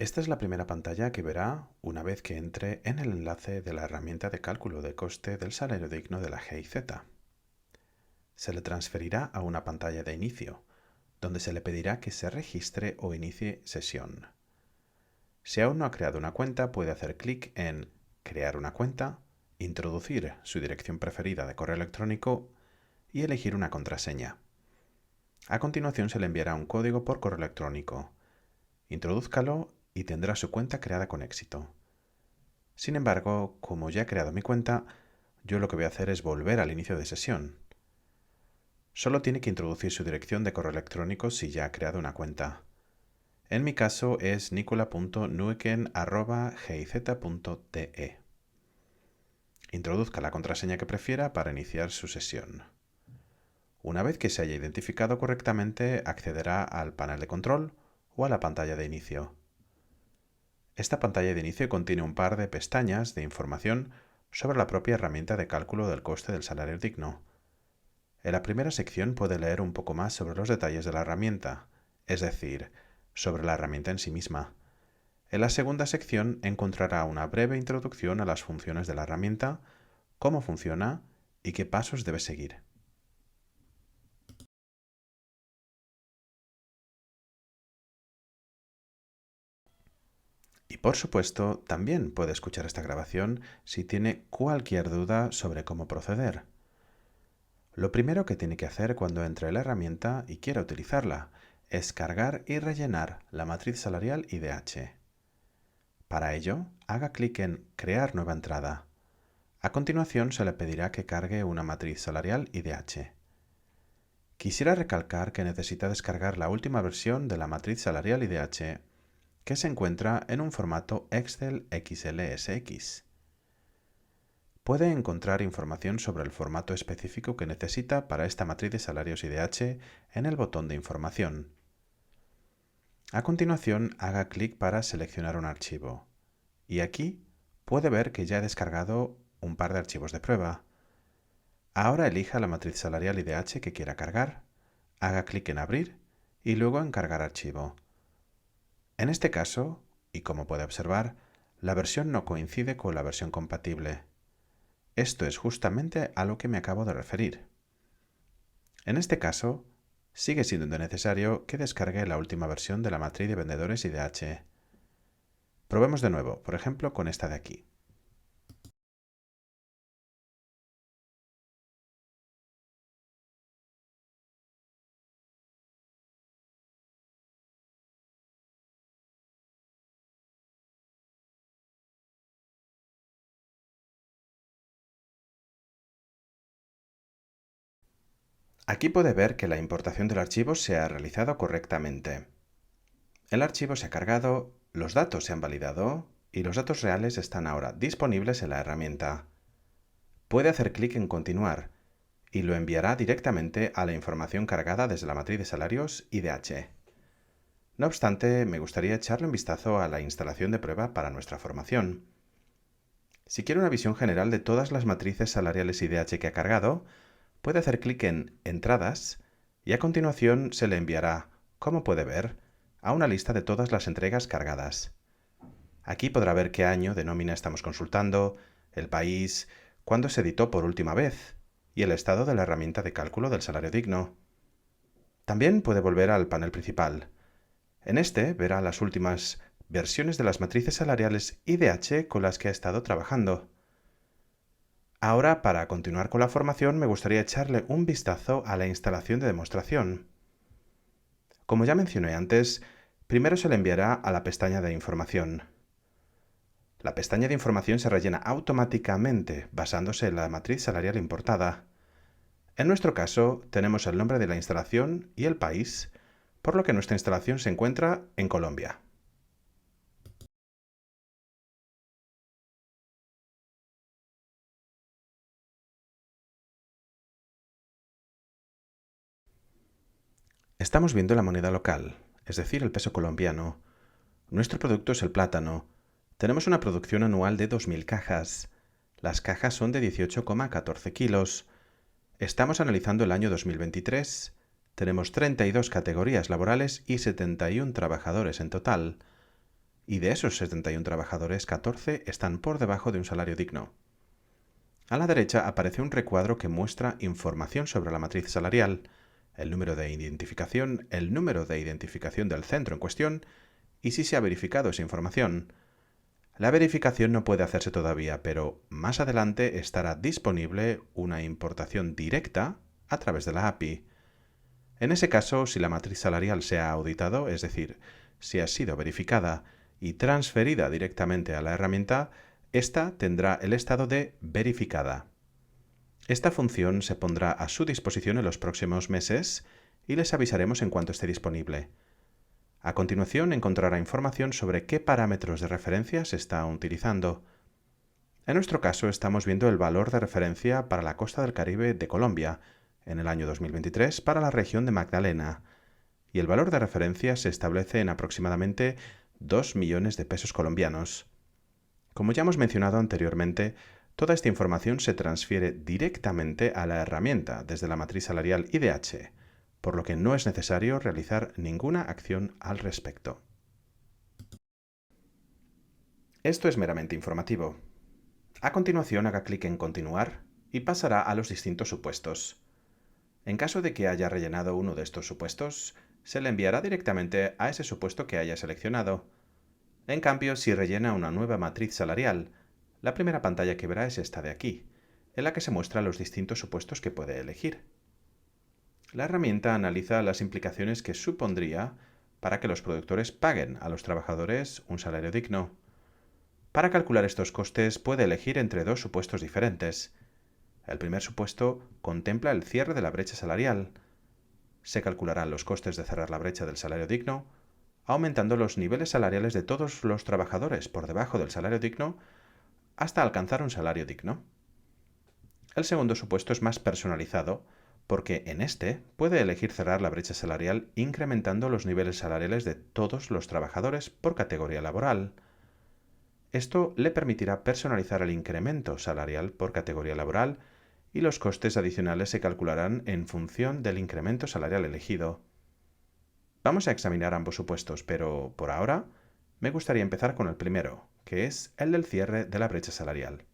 Esta es la primera pantalla que verá una vez que entre en el enlace de la herramienta de cálculo de coste del salario digno de la GIZ. Se le transferirá a una pantalla de inicio, donde se le pedirá que se registre o inicie sesión. Si aún no ha creado una cuenta, puede hacer clic en Crear una cuenta, introducir su dirección preferida de correo electrónico y elegir una contraseña. A continuación se le enviará un código por correo electrónico. Introdúzcalo y tendrá su cuenta creada con éxito. Sin embargo, como ya he creado mi cuenta, yo lo que voy a hacer es volver al inicio de sesión. Solo tiene que introducir su dirección de correo electrónico si ya ha creado una cuenta. En mi caso es nicola.nueken@giz.te. Introduzca la contraseña que prefiera para iniciar su sesión. Una vez que se haya identificado correctamente, accederá al panel de control o a la pantalla de inicio. Esta pantalla de inicio contiene un par de pestañas de información sobre la propia herramienta de cálculo del coste del salario digno. En la primera sección puede leer un poco más sobre los detalles de la herramienta, es decir, sobre la herramienta en sí misma. En la segunda sección encontrará una breve introducción a las funciones de la herramienta, cómo funciona y qué pasos debe seguir. Y por supuesto, también puede escuchar esta grabación si tiene cualquier duda sobre cómo proceder. Lo primero que tiene que hacer cuando entre en la herramienta y quiera utilizarla es cargar y rellenar la matriz salarial IDH. Para ello, haga clic en Crear nueva entrada. A continuación se le pedirá que cargue una matriz salarial IDH. Quisiera recalcar que necesita descargar la última versión de la matriz salarial IDH, que se encuentra en un formato Excel XLSX. Puede encontrar información sobre el formato específico que necesita para esta matriz de salarios IDH en el botón de información. A continuación, haga clic para seleccionar un archivo. Y aquí puede ver que ya he descargado un par de archivos de prueba. Ahora elija la matriz salarial IDH que quiera cargar, haga clic en Abrir y luego en Cargar archivo. En este caso, y como puede observar, la versión no coincide con la versión compatible. Esto es justamente a lo que me acabo de referir. En este caso, sigue siendo necesario que descargue la última versión de la matriz de vendedores IDH. Probemos de nuevo, por ejemplo, con esta de aquí. Aquí puede ver que la importación del archivo se ha realizado correctamente. El archivo se ha cargado, los datos se han validado y los datos reales están ahora disponibles en la herramienta. Puede hacer clic en Continuar y lo enviará directamente a la información cargada desde la matriz de salarios IDH. No obstante, me gustaría echarle un vistazo a la instalación de prueba para nuestra formación. Si quiere una visión general de todas las matrices salariales IDH que ha cargado, puede hacer clic en Entradas y a continuación se le enviará, como puede ver, a una lista de todas las entregas cargadas. Aquí podrá ver qué año de nómina estamos consultando, el país, cuándo se editó por última vez y el estado de la herramienta de cálculo del salario digno. También puede volver al panel principal. En este verá las últimas versiones de las matrices salariales IDH con las que ha estado trabajando. Ahora, para continuar con la formación, me gustaría echarle un vistazo a la instalación de demostración. Como ya mencioné antes, primero se le enviará a la pestaña de información. La pestaña de información se rellena automáticamente basándose en la matriz salarial importada. En nuestro caso, tenemos el nombre de la instalación y el país, por lo que nuestra instalación se encuentra en Colombia. Estamos viendo la moneda local, es decir, el peso colombiano. Nuestro producto es el plátano. Tenemos una producción anual de 2.000 cajas. Las cajas son de 18,14 kilos. Estamos analizando el año 2023. Tenemos 32 categorías laborales y 71 trabajadores en total. y de esos 71 trabajadores, 14 están por debajo de un salario digno. A la derecha aparece un recuadro que muestra información sobre la matriz salarial, el número de identificación del centro en cuestión y si se ha verificado esa información. La verificación no puede hacerse todavía, pero más adelante estará disponible una importación directa a través de la API. En ese caso, si la matriz salarial se ha auditado, es decir, si ha sido verificada y transferida directamente a la herramienta, esta tendrá el estado de verificada. Esta función se pondrá a su disposición en los próximos meses y les avisaremos en cuanto esté disponible. A continuación encontrará información sobre qué parámetros de referencia se está utilizando. En nuestro caso estamos viendo el valor de referencia para la costa del Caribe de Colombia, en el año 2023 para la región de Magdalena, y el valor de referencia se establece en aproximadamente 2 millones de pesos colombianos. Como ya hemos mencionado anteriormente, toda esta información se transfiere directamente a la herramienta desde la matriz salarial IDH, por lo que no es necesario realizar ninguna acción al respecto. Esto es meramente informativo. A continuación haga clic en Continuar y pasará a los distintos supuestos. En caso de que haya rellenado uno de estos supuestos, se le enviará directamente a ese supuesto que haya seleccionado. En cambio, si rellena una nueva matriz salarial, la primera pantalla que verá es esta de aquí, en la que se muestran los distintos supuestos que puede elegir. La herramienta analiza las implicaciones que supondría para que los productores paguen a los trabajadores un salario digno. Para calcular estos costes puede elegir entre dos supuestos diferentes. El primer supuesto contempla el cierre de la brecha salarial. Se calcularán los costes de cerrar la brecha del salario digno, aumentando los niveles salariales de todos los trabajadores por debajo del salario digno hasta alcanzar un salario digno. El segundo supuesto es más personalizado porque en este puede elegir cerrar la brecha salarial incrementando los niveles salariales de todos los trabajadores por categoría laboral. Esto le permitirá personalizar el incremento salarial por categoría laboral y los costes adicionales se calcularán en función del incremento salarial elegido. Vamos a examinar ambos supuestos, pero por ahora me gustaría empezar con el primero, que es el del cierre de la brecha salarial.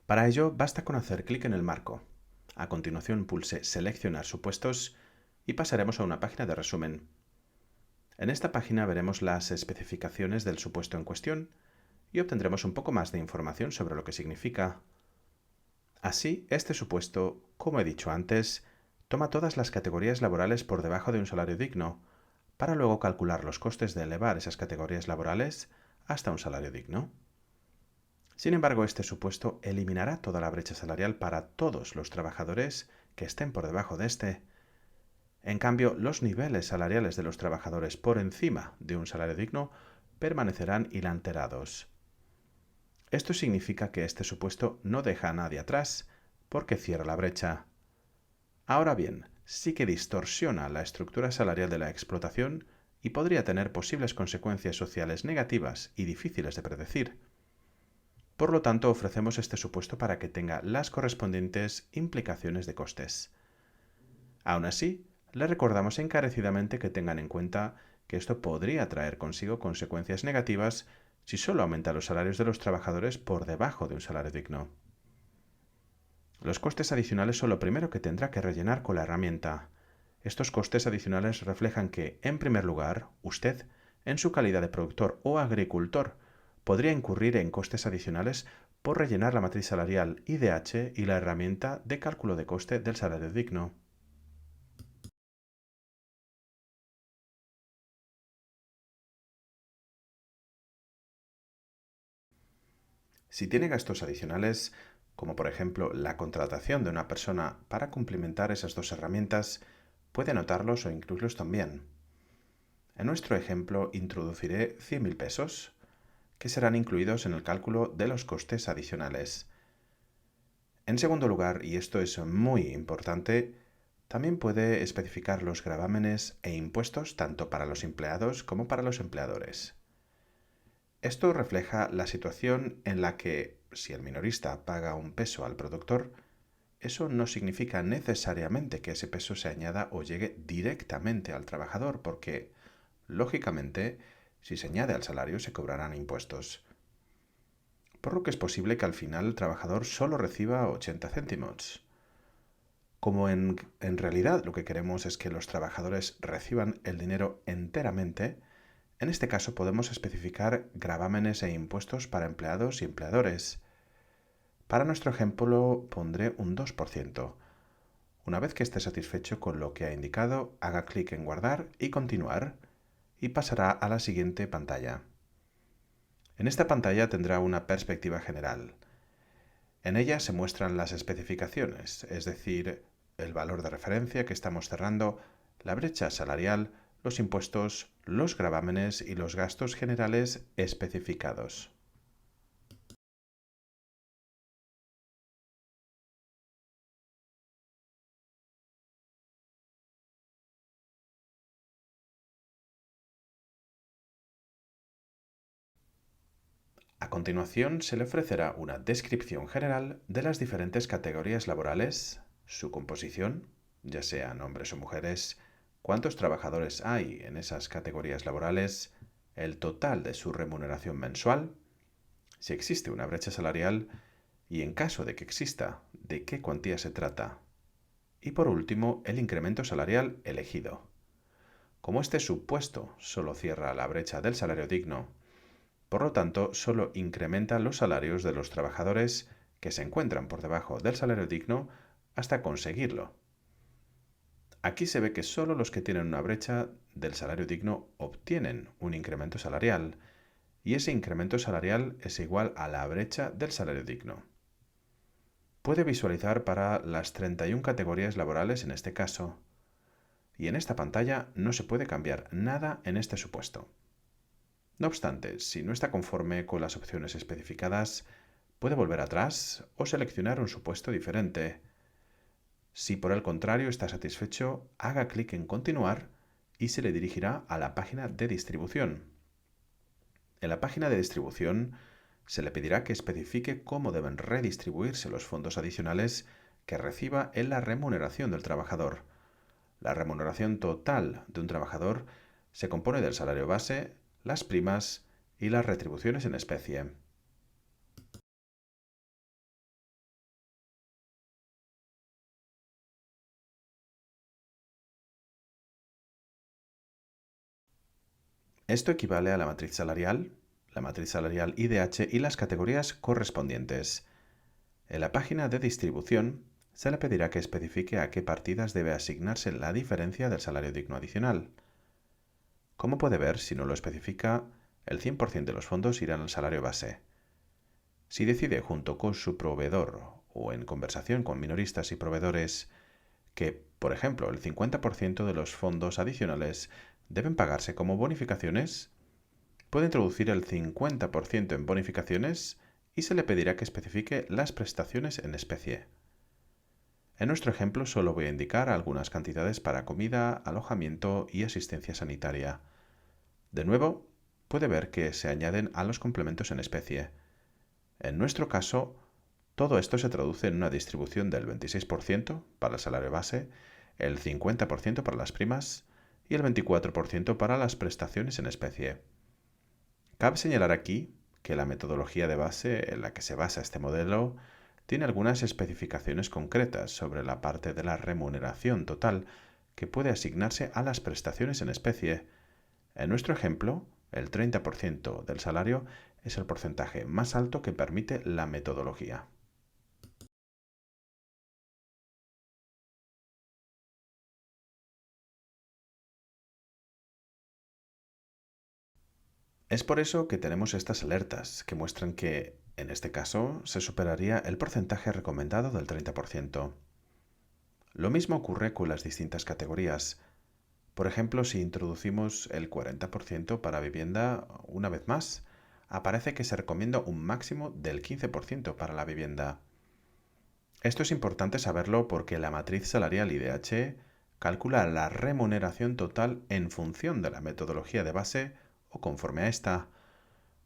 Para ello basta con hacer clic en el marco. A continuación pulse Seleccionar supuestos y pasaremos a una página de resumen. En esta página veremos las especificaciones del supuesto en cuestión y obtendremos un poco más de información sobre lo que significa. Así, este supuesto, como he dicho antes, toma todas las categorías laborales por debajo de un salario digno, para luego calcular los costes de elevar esas categorías laborales hasta un salario digno. Sin embargo, este supuesto eliminará toda la brecha salarial para todos los trabajadores que estén por debajo de este. En cambio, los niveles salariales de los trabajadores por encima de un salario digno permanecerán inalterados. Esto significa que este supuesto no deja a nadie atrás, porque cierra la brecha. Ahora bien, sí que distorsiona la estructura salarial de la explotación y podría tener posibles consecuencias sociales negativas y difíciles de predecir. Por lo tanto, ofrecemos este supuesto para que tenga las correspondientes implicaciones de costes. Aún así, le recordamos encarecidamente que tengan en cuenta que esto podría traer consigo consecuencias negativas si solo aumenta los salarios de los trabajadores por debajo de un salario digno. Los costes adicionales son lo primero que tendrá que rellenar con la herramienta. Estos costes adicionales reflejan que, en primer lugar, usted, en su calidad de productor o agricultor, podría incurrir en costes adicionales por rellenar la matriz salarial IDH y la herramienta de cálculo de coste del salario digno. Si tiene gastos adicionales, como por ejemplo la contratación de una persona para complementar esas dos herramientas, puede anotarlos o incluirlos también. En nuestro ejemplo introduciré 100.000 pesos, que serán incluidos en el cálculo de los costes adicionales. En segundo lugar, y esto es muy importante, también puede especificar los gravámenes e impuestos tanto para los empleados como para los empleadores. Esto refleja la situación en la que, si el minorista paga un peso al productor, eso no significa necesariamente que ese peso se añada o llegue directamente al trabajador, porque, lógicamente, si se añade al salario se cobrarán impuestos. Por lo que es posible que al final el trabajador solo reciba 80 céntimos. Como en realidad lo que queremos es que los trabajadores reciban el dinero enteramente, en este caso podemos especificar gravámenes e impuestos para empleados y empleadores. Para nuestro ejemplo pondré un 2%. Una vez que esté satisfecho con lo que ha indicado, haga clic en Guardar y Continuar y pasará a la siguiente pantalla. En esta pantalla tendrá una perspectiva general. En ella se muestran las especificaciones, es decir, el valor de referencia que estamos cerrando, la brecha salarial, los impuestos, los gravámenes y los gastos generales especificados. A continuación, se le ofrecerá una descripción general de las diferentes categorías laborales, su composición, ya sean hombres o mujeres, cuántos trabajadores hay en esas categorías laborales, el total de su remuneración mensual, si existe una brecha salarial y, en caso de que exista, de qué cuantía se trata. Y por último, el incremento salarial elegido. Como este supuesto solo cierra la brecha del salario digno, por lo tanto, solo incrementa los salarios de los trabajadores que se encuentran por debajo del salario digno hasta conseguirlo. Aquí se ve que solo los que tienen una brecha del salario digno obtienen un incremento salarial, y ese incremento salarial es igual a la brecha del salario digno. Puede visualizar para las 31 categorías laborales en este caso, y en esta pantalla no se puede cambiar nada en este supuesto. No obstante, si no está conforme con las opciones especificadas, puede volver atrás o seleccionar un supuesto diferente. Si por el contrario está satisfecho, haga clic en Continuar y se le dirigirá a la página de distribución. En la página de distribución se le pedirá que especifique cómo deben redistribuirse los fondos adicionales que reciba en la remuneración del trabajador. La remuneración total de un trabajador se compone del salario base, las primas y las retribuciones en especie. Esto equivale a la matriz salarial IDH y las categorías correspondientes. En la página de distribución se le pedirá que especifique a qué partidas debe asignarse la diferencia del salario digno adicional. Como puede ver, si no lo especifica, el 100% de los fondos irán al salario base. Si decide junto con su proveedor o en conversación con minoristas y proveedores que, por ejemplo, el 50% de los fondos adicionales deben pagarse como bonificaciones, puede introducir el 50% en bonificaciones y se le pedirá que especifique las prestaciones en especie. En nuestro ejemplo solo voy a indicar algunas cantidades para comida, alojamiento y asistencia sanitaria. De nuevo, puede ver que se añaden a los complementos en especie. En nuestro caso, todo esto se traduce en una distribución del 26% para el salario base, el 50% para las primas y el 24% para las prestaciones en especie. Cabe señalar aquí que la metodología de base en la que se basa este modelo tiene algunas especificaciones concretas sobre la parte de la remuneración total que puede asignarse a las prestaciones en especie. En nuestro ejemplo, el 30% del salario es el porcentaje más alto que permite la metodología. Es por eso que tenemos estas alertas que muestran que, en este caso, se superaría el porcentaje recomendado del 30%. Lo mismo ocurre con las distintas categorías. Por ejemplo, si introducimos el 40% para vivienda, una vez más, aparece que se recomienda un máximo del 15% para la vivienda. Esto es importante saberlo porque la matriz salarial IDH calcula la remuneración total en función de la metodología de base o conforme a esta.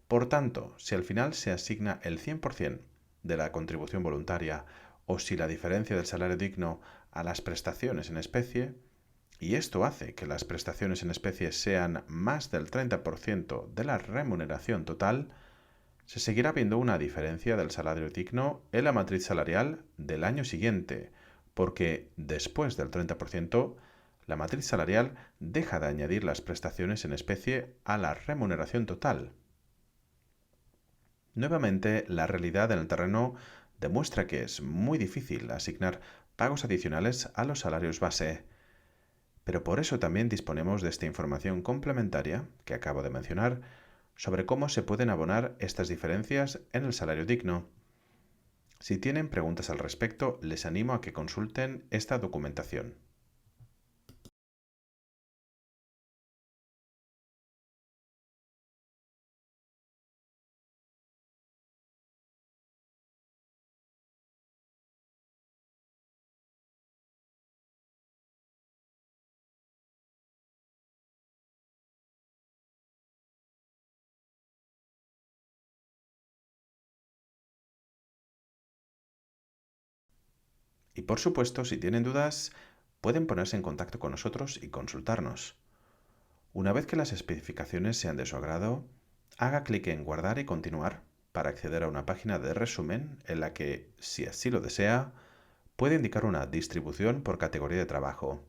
Por tanto, si al final se asigna el 100% de la contribución voluntaria o si la diferencia del salario digno a las prestaciones en especie, y esto hace que las prestaciones en especie sean más del 30% de la remuneración total, se seguirá viendo una diferencia del salario digno en la matriz salarial del año siguiente, porque después del 30%, la matriz salarial deja de añadir las prestaciones en especie a la remuneración total. Nuevamente, la realidad en el terreno demuestra que es muy difícil asignar pagos adicionales a los salarios base, pero por eso también disponemos de esta información complementaria que acabo de mencionar sobre cómo se pueden abonar estas diferencias en el salario digno. Si tienen preguntas al respecto, les animo a que consulten esta documentación. Y por supuesto, si tienen dudas, pueden ponerse en contacto con nosotros y consultarnos. Una vez que las especificaciones sean de su agrado, haga clic en Guardar y continuar para acceder a una página de resumen en la que, si así lo desea, puede indicar una distribución por categoría de trabajo.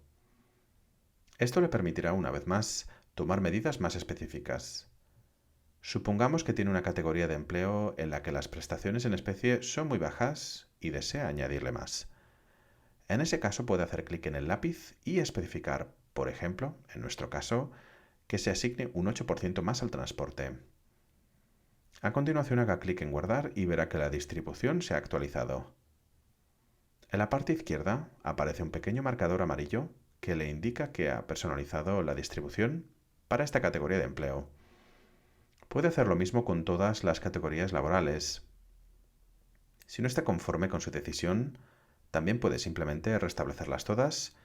Esto le permitirá, una vez más, tomar medidas más específicas. Supongamos que tiene una categoría de empleo en la que las prestaciones en especie son muy bajas y desea añadirle más. En ese caso puede hacer clic en el lápiz y especificar, por ejemplo, en nuestro caso, que se asigne un 8% más al transporte. A continuación haga clic en Guardar y verá que la distribución se ha actualizado. En la parte izquierda aparece un pequeño marcador amarillo que le indica que ha personalizado la distribución para esta categoría de empleo. Puede hacer lo mismo con todas las categorías laborales. Si no está conforme con su decisión, también puede simplemente restablecerlas todas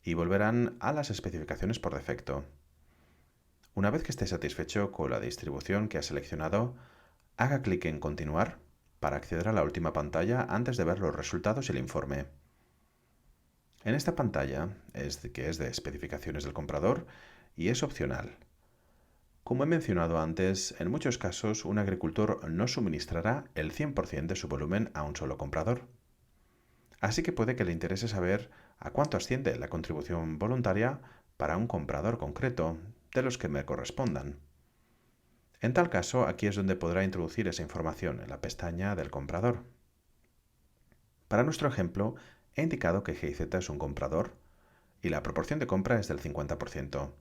y volverán a las especificaciones por defecto. Una vez que esté satisfecho con la distribución que ha seleccionado, haga clic en Continuar para acceder a la última pantalla antes de ver los resultados y el informe. En esta pantalla, que es de especificaciones del comprador, y es opcional. Como he mencionado antes, en muchos casos un agricultor no suministrará el 100% de su volumen a un solo comprador. Así que puede que le interese saber a cuánto asciende la contribución voluntaria para un comprador concreto, de los que me correspondan. En tal caso, aquí es donde podrá introducir esa información en la pestaña del comprador. Para nuestro ejemplo, he indicado que GIZ es un comprador y la proporción de compra es del 50%.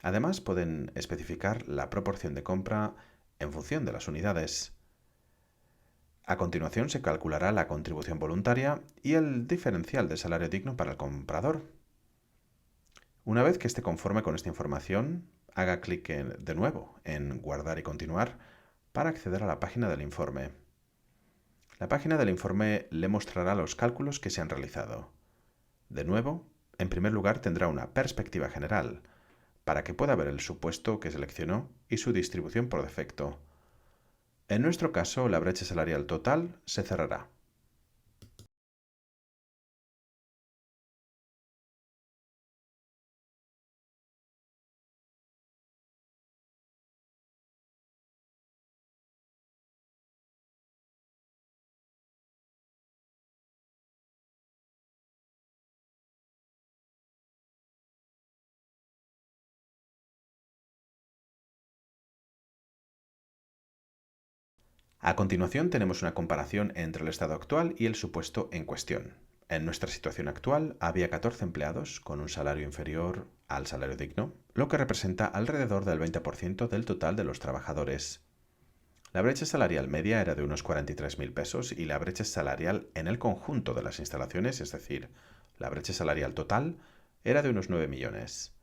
Además, pueden especificar la proporción de compra en función de las unidades. A continuación se calculará la contribución voluntaria y el diferencial de salario digno para el comprador. Una vez que esté conforme con esta información, haga clic de nuevo en Guardar y continuar para acceder a la página del informe. La página del informe le mostrará los cálculos que se han realizado. De nuevo, en primer lugar tendrá una perspectiva general, para que pueda ver el supuesto que seleccionó y su distribución por defecto. En nuestro caso, la brecha salarial total se cerrará. A continuación tenemos una comparación entre el estado actual y el supuesto en cuestión. En nuestra situación actual había 14 empleados con un salario inferior al salario digno, lo que representa alrededor del 20% del total de los trabajadores. La brecha salarial media era de unos 43.000 pesos y la brecha salarial en el conjunto de las instalaciones, es decir, la brecha salarial total, era de unos 9 millones.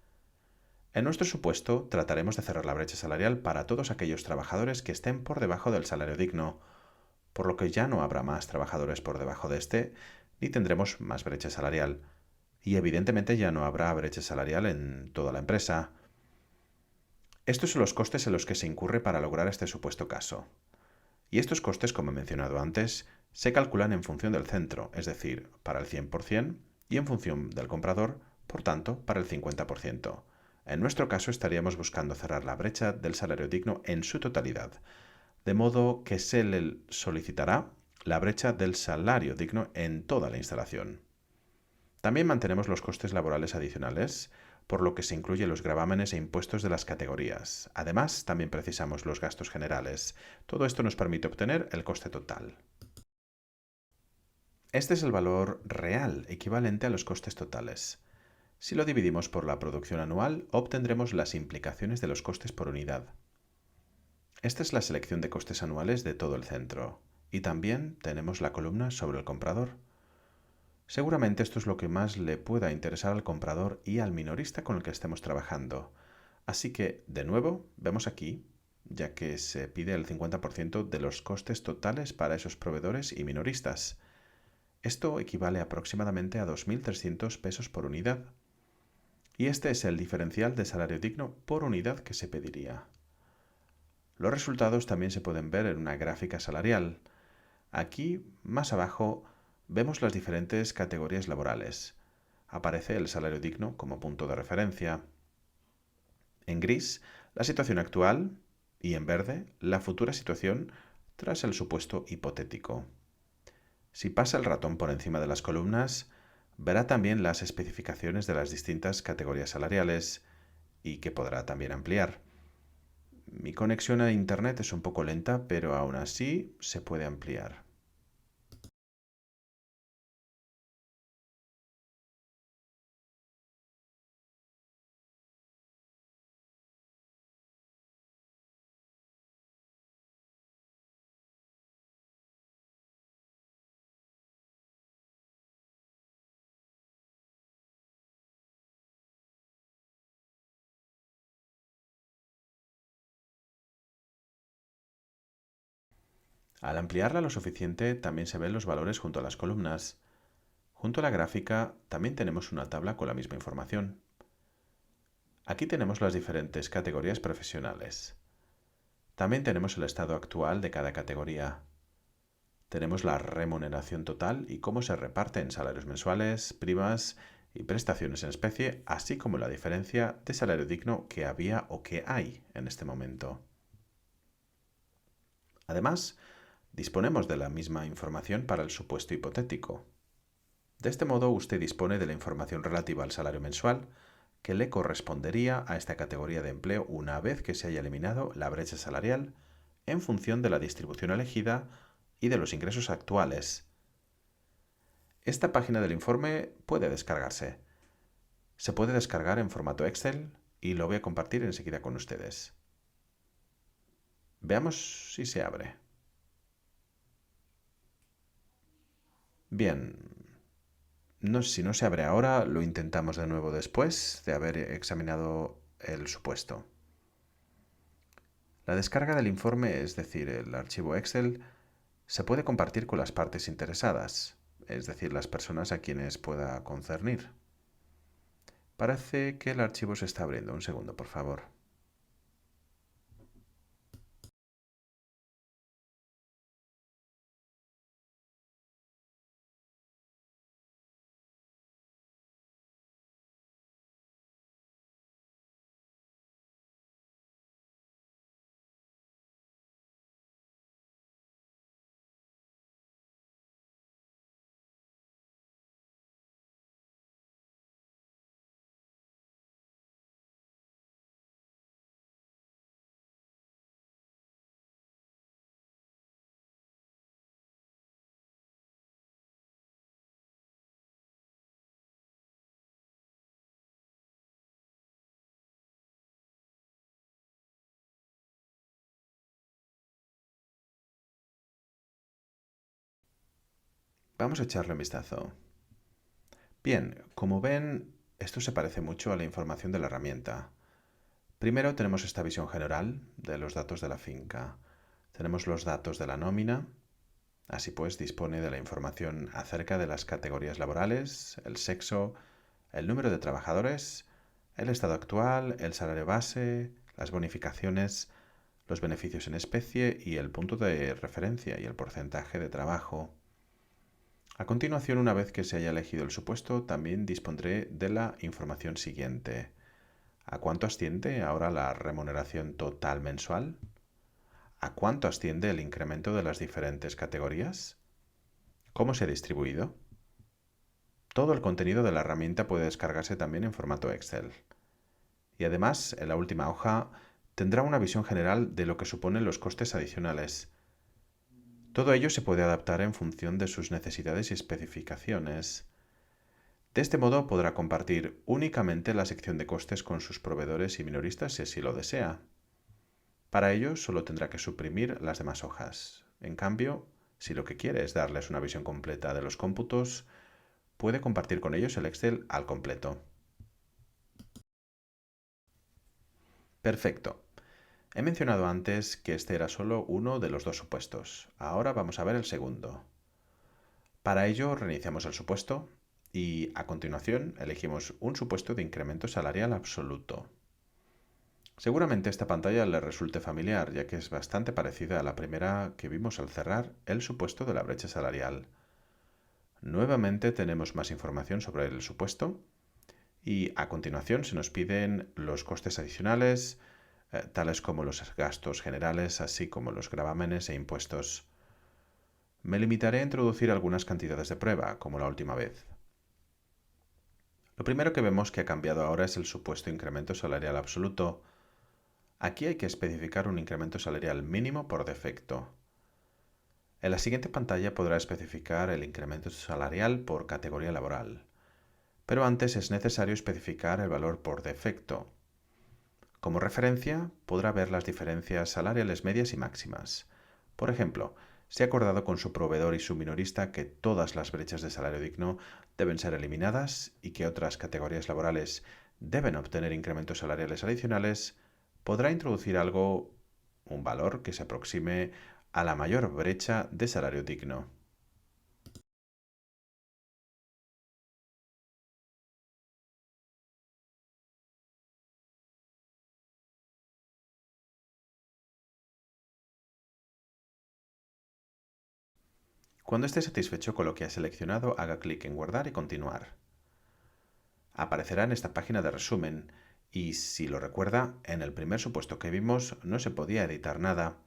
En nuestro supuesto, trataremos de cerrar la brecha salarial para todos aquellos trabajadores que estén por debajo del salario digno, por lo que ya no habrá más trabajadores por debajo de este, ni tendremos más brecha salarial. Y evidentemente ya no habrá brecha salarial en toda la empresa. Estos son los costes en los que se incurre para lograr este supuesto caso. Y estos costes, como he mencionado antes, se calculan en función del centro, es decir, para el 100%, y en función del comprador, por tanto, para el 50%. En nuestro caso estaríamos buscando cerrar la brecha del salario digno en su totalidad, de modo que se le solicitará la brecha del salario digno en toda la instalación. También mantenemos los costes laborales adicionales, por lo que se incluyen los gravámenes e impuestos de las categorías. Además, también precisamos los gastos generales. Todo esto nos permite obtener el coste total. Este es el valor real equivalente a los costes totales. Si lo dividimos por la producción anual, obtendremos las implicaciones de los costes por unidad. Esta es la selección de costes anuales de todo el centro. Y también tenemos la columna sobre el comprador. Seguramente esto es lo que más le pueda interesar al comprador y al minorista con el que estemos trabajando. Así que, de nuevo, vemos aquí, ya que se pide el 50% de los costes totales para esos proveedores y minoristas. Esto equivale aproximadamente a 2.300 pesos por unidad. Y este es el diferencial de salario digno por unidad que se pediría. Los resultados también se pueden ver en una gráfica salarial. Aquí, más abajo, vemos las diferentes categorías laborales. Aparece el salario digno como punto de referencia. En gris, la situación actual y en verde, la futura situación tras el supuesto hipotético. Si pasa el ratón por encima de las columnas, verá también las especificaciones de las distintas categorías salariales y que podrá también ampliar. Mi conexión a internet es un poco lenta, pero aún así se puede ampliar. Al ampliarla lo suficiente, también se ven los valores junto a las columnas. Junto a la gráfica también tenemos una tabla con la misma información. Aquí tenemos las diferentes categorías profesionales. También tenemos el estado actual de cada categoría. Tenemos la remuneración total y cómo se reparte en salarios mensuales, primas y prestaciones en especie, así como la diferencia de salario digno que había o que hay en este momento. Además, disponemos de la misma información para el supuesto hipotético. De este modo, usted dispone de la información relativa al salario mensual que le correspondería a esta categoría de empleo una vez que se haya eliminado la brecha salarial en función de la distribución elegida y de los ingresos actuales. Esta página del informe puede descargarse. Se puede descargar en formato Excel y lo voy a compartir enseguida con ustedes. Veamos si se abre. Bien, si no se abre ahora, lo intentamos de nuevo después de haber examinado el supuesto. La descarga del informe, es decir, el archivo Excel, se puede compartir con las partes interesadas, es decir, las personas a quienes pueda concernir. Parece que el archivo se está abriendo. Un segundo, por favor. Vamos a echarle un vistazo. Bien, como ven, esto se parece mucho a la información de la herramienta. Primero tenemos esta visión general de los datos de la finca. Tenemos los datos de la nómina. Así pues, dispone de la información acerca de las categorías laborales, el sexo, el número de trabajadores, el estado actual, el salario base, las bonificaciones, los beneficios en especie y el punto de referencia y el porcentaje de trabajo. A continuación, una vez que se haya elegido el supuesto, también dispondré de la información siguiente. ¿A cuánto asciende ahora la remuneración total mensual? ¿A cuánto asciende el incremento de las diferentes categorías? ¿Cómo se ha distribuido? Todo el contenido de la herramienta puede descargarse también en formato Excel. Y además, en la última hoja, tendrá una visión general de lo que suponen los costes adicionales. Todo ello se puede adaptar en función de sus necesidades y especificaciones. De este modo podrá compartir únicamente la sección de costes con sus proveedores y minoristas si así lo desea. Para ello solo tendrá que suprimir las demás hojas. En cambio, si lo que quiere es darles una visión completa de los cómputos, puede compartir con ellos el Excel al completo. Perfecto. He mencionado antes que este era solo uno de los dos supuestos. Ahora vamos a ver el segundo. Para ello reiniciamos el supuesto y a continuación elegimos un supuesto de incremento salarial absoluto. Seguramente esta pantalla le resulte familiar, ya que es bastante parecida a la primera que vimos al cerrar el supuesto de la brecha salarial. Nuevamente tenemos más información sobre el supuesto y a continuación se nos piden los costes adicionales, tales como los gastos generales, así como los gravámenes e impuestos. Me limitaré a introducir algunas cantidades de prueba, como la última vez. Lo primero que vemos que ha cambiado ahora es el supuesto incremento salarial absoluto. Aquí hay que especificar un incremento salarial mínimo por defecto. En la siguiente pantalla podrá especificar el incremento salarial por categoría laboral, pero antes es necesario especificar el valor por defecto. Como referencia, podrá ver las diferencias salariales medias y máximas. Por ejemplo, se ha acordado con su proveedor y su minorista que todas las brechas de salario digno deben ser eliminadas y que otras categorías laborales deben obtener incrementos salariales adicionales. Podrá introducir un valor que se aproxime a la mayor brecha de salario digno. Cuando esté satisfecho con lo que ha seleccionado, haga clic en Guardar y Continuar. Aparecerá en esta página de resumen y, si lo recuerda, en el primer supuesto que vimos no se podía editar nada.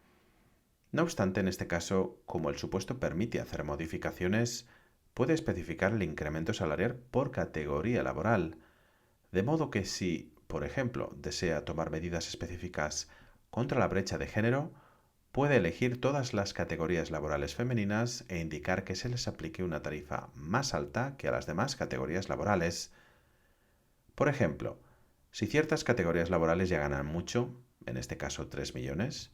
No obstante, en este caso, como el supuesto permite hacer modificaciones, puede especificar el incremento salarial por categoría laboral, de modo que si, por ejemplo, desea tomar medidas específicas contra la brecha de género, puede elegir todas las categorías laborales femeninas e indicar que se les aplique una tarifa más alta que a las demás categorías laborales. Por ejemplo, si ciertas categorías laborales ya ganan mucho, en este caso 3 millones,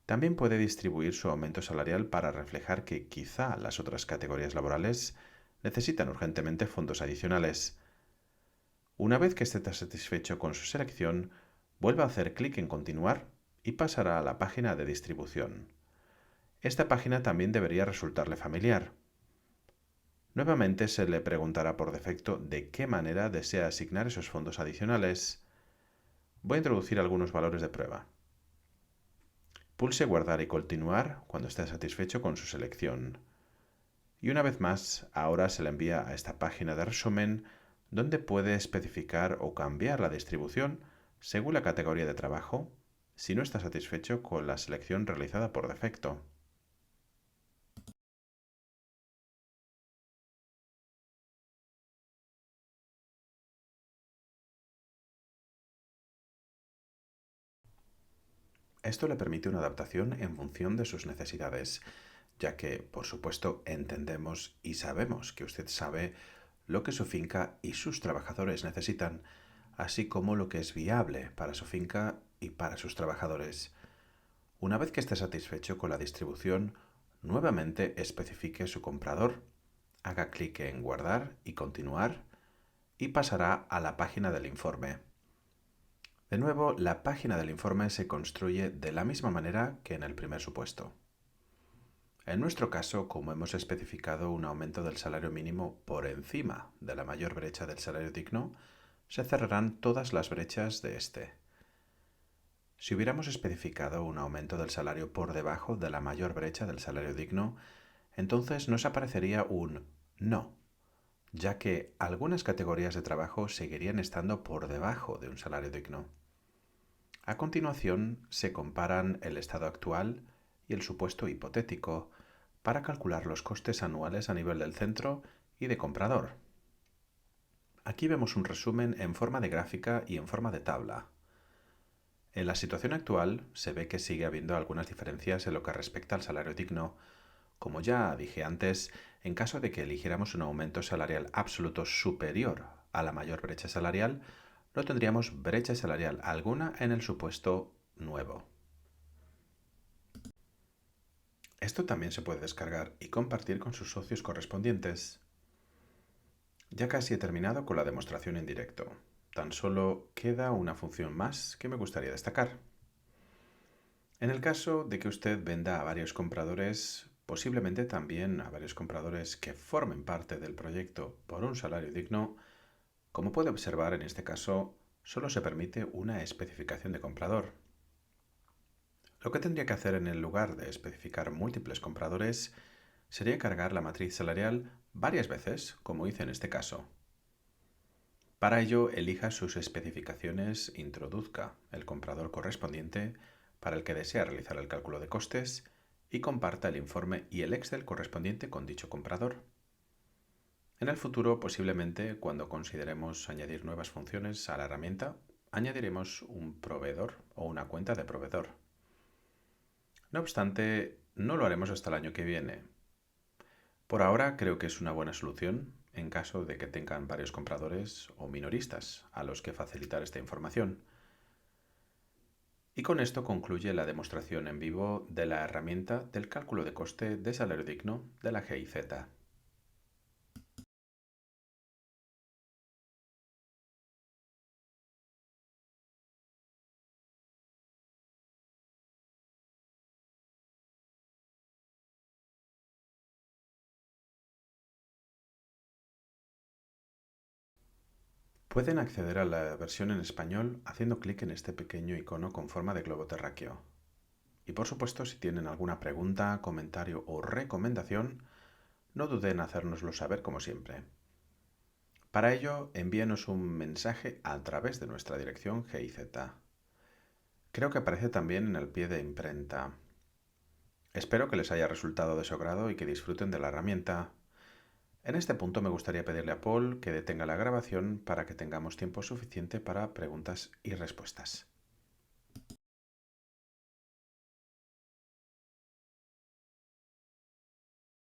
también puede distribuir su aumento salarial para reflejar que quizá las otras categorías laborales necesitan urgentemente fondos adicionales. Una vez que esté satisfecho con su selección, vuelva a hacer clic en Continuar y pasará a la página de distribución. Esta página también debería resultarle familiar. Nuevamente se le preguntará por defecto de qué manera desea asignar esos fondos adicionales. Voy a introducir algunos valores de prueba. Pulse Guardar y Continuar cuando esté satisfecho con su selección. Y una vez más, ahora se le envía a esta página de resumen donde puede especificar o cambiar la distribución según la categoría de trabajo si no está satisfecho con la selección realizada por defecto. Esto le permite una adaptación en función de sus necesidades, ya que, por supuesto, entendemos y sabemos que usted sabe lo que su finca y sus trabajadores necesitan, así como lo que es viable para su finca y para sus trabajadores. Una vez que esté satisfecho con la distribución, nuevamente especifique su comprador, haga clic en Guardar y Continuar y pasará a la página del informe. De nuevo, la página del informe se construye de la misma manera que en el primer supuesto. En nuestro caso, como hemos especificado un aumento del salario mínimo por encima de la mayor brecha del salario digno, se cerrarán todas las brechas de este. Si hubiéramos especificado un aumento del salario por debajo de la mayor brecha del salario digno, entonces nos aparecería un no, ya que algunas categorías de trabajo seguirían estando por debajo de un salario digno. A continuación, se comparan el estado actual y el supuesto hipotético para calcular los costes anuales a nivel del centro y de comprador. Aquí vemos un resumen en forma de gráfica y en forma de tabla. En la situación actual se ve que sigue habiendo algunas diferencias en lo que respecta al salario digno. Como ya dije antes, en caso de que eligiéramos un aumento salarial absoluto superior a la mayor brecha salarial, no tendríamos brecha salarial alguna en el supuesto nuevo. Esto también se puede descargar y compartir con sus socios correspondientes. Ya casi he terminado con la demostración en directo. Tan solo queda una función más que me gustaría destacar. En el caso de que usted venda a varios compradores, posiblemente también a varios compradores que formen parte del proyecto por un salario digno, como puede observar en este caso, solo se permite una especificación de comprador. Lo que tendría que hacer en el lugar de especificar múltiples compradores sería cargar la matriz salarial varias veces, como hice en este caso. Para ello, elija sus especificaciones, introduzca el comprador correspondiente para el que desea realizar el cálculo de costes y comparta el informe y el Excel correspondiente con dicho comprador. En el futuro, posiblemente, cuando consideremos añadir nuevas funciones a la herramienta, añadiremos un proveedor o una cuenta de proveedor. No obstante, no lo haremos hasta el año que viene. Por ahora creo que es una buena solución en caso de que tengan varios compradores o minoristas a los que facilitar esta información. Y con esto concluye la demostración en vivo de la herramienta del cálculo de coste de salario digno de la GIZ. Pueden acceder a la versión en español haciendo clic en este pequeño icono con forma de globo terráqueo. Y por supuesto, si tienen alguna pregunta, comentario o recomendación, no duden en hacérnoslo saber como siempre. Para ello, envíenos un mensaje a través de nuestra dirección GIZ. Creo que aparece también en el pie de imprenta. Espero que les haya resultado de su agrado y que disfruten de la herramienta. En este punto me gustaría pedirle a Paul que detenga la grabación para que tengamos tiempo suficiente para preguntas y respuestas.